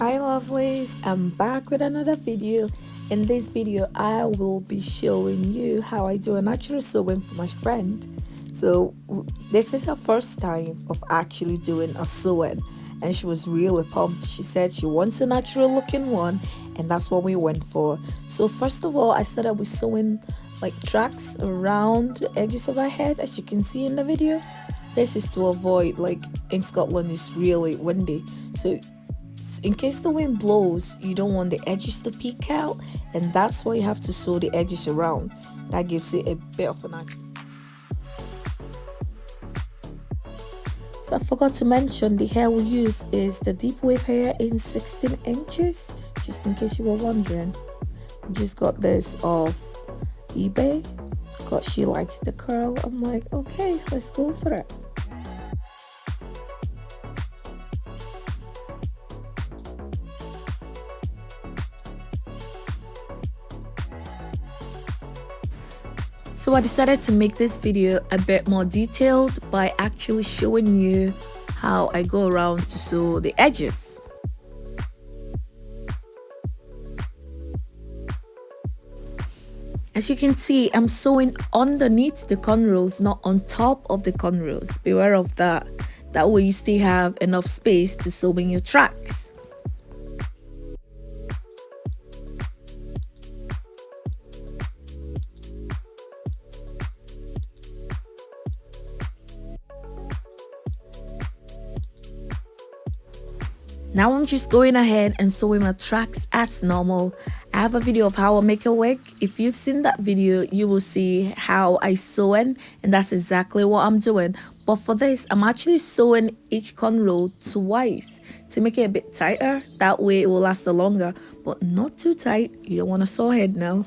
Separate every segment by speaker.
Speaker 1: Hi lovelies, I'm back with another video. In this video I will be showing you how I do a natural sewing for my friend. So this is her first time of actually doing a sewing and she was really pumped. She said she wants a natural looking one and that's what we went for. So first of all I started with sewing like tracks around the edges of her head, as you can see in the video. This is to avoid, like in Scotland it's really windy, so in case the wind blows you don't want the edges to peek out, and that's why you have to sew the edges around. That gives it a bit of an action. So I forgot to mention the hair we use is the deep wave hair in 16 inches, just in case you were wondering. We just got this off eBay because she likes the curl. I'm like, okay, let's go for it. So I decided to make this video a bit more detailed by actually showing you how I go around to sew the edges. As you can see, I'm sewing underneath the cornrows, not on top of the cornrows. Beware of that. That way you still have enough space to sew in your tracks. Now I'm just going ahead and sewing my tracks as normal. I have a video of how I make a wig. If you've seen that video, you will see how I sew in, and that's exactly what I'm doing. But for this, I'm actually sewing each cornrow twice to make it a bit tighter. That way it will last longer, but not too tight. You don't want to sew ahead now.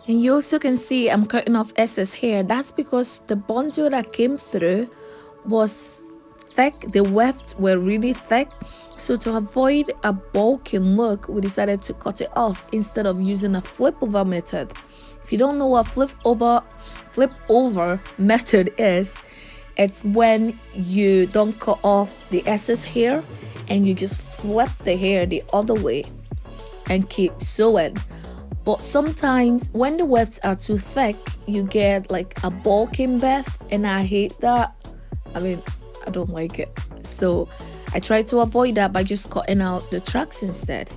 Speaker 1: And you also can see I'm cutting off excess hair. That's because the bundle that came through was thick. The wefts were really thick. So to avoid a bulking look, we decided to cut it off instead of using a flip over method. If you don't know what flip over method is, it's when you don't cut off the excess hair and you just flip the hair the other way and keep sewing. But sometimes when the wefts are too thick, you get like a bulking bath, and I hate that. I mean, I don't like it. So I try to avoid that by just cutting out the tracks instead.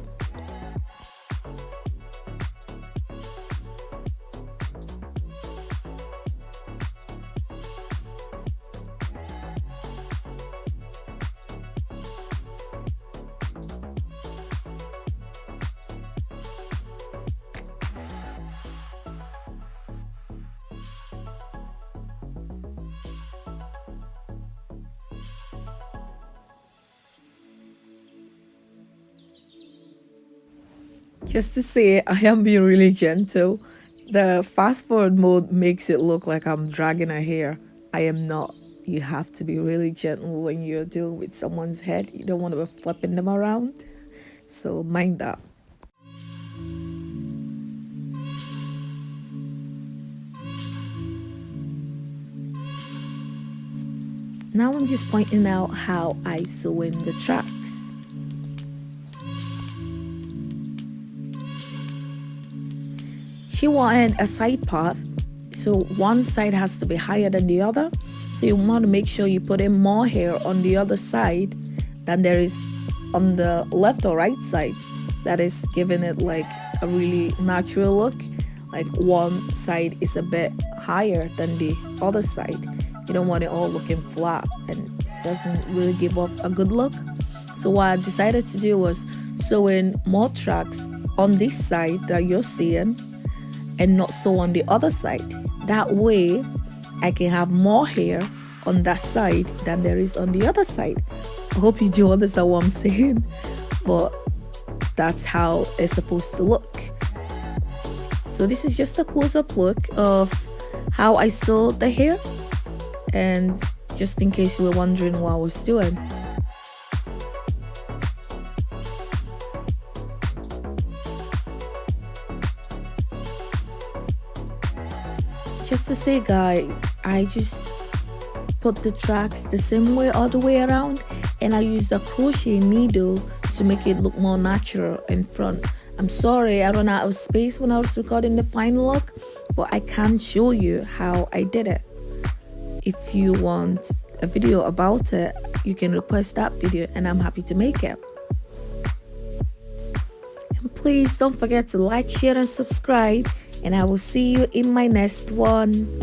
Speaker 1: Just to say, I am being really gentle. The fast forward mode makes it look like I'm dragging her hair. I am not. You have to be really gentle when you're dealing with someone's head. You don't want to be flipping them around. So mind that. Now I'm just pointing out how I sew in the tracks. She wanted a side path, so one side has to be higher than the other. So you want to make sure you put in more hair on the other side than there is on the left or right side. That is giving it like a really natural look. Like one side is a bit higher than the other side. You don't want it all looking flat and doesn't really give off a good look. So what I decided to do was sew in more tracks on this side that you're seeing and not sew on the other side. That way I can have more hair on that side than there is on the other side. I hope you do understand what I'm saying, but that's how it's supposed to look. So this is just a close-up look of how I sew the hair, and just in case you were wondering what I was doing. just to say, guys, I just put the tracks the same way all the way around, and I used a crochet needle to make it look more natural in front. I'm sorry I ran out of space when I was recording the final look, but I can show you how I did it. If you want a video about it, you can request that video and I'm happy to make it. And please don't forget to like, share and subscribe, and I will see you in my next one.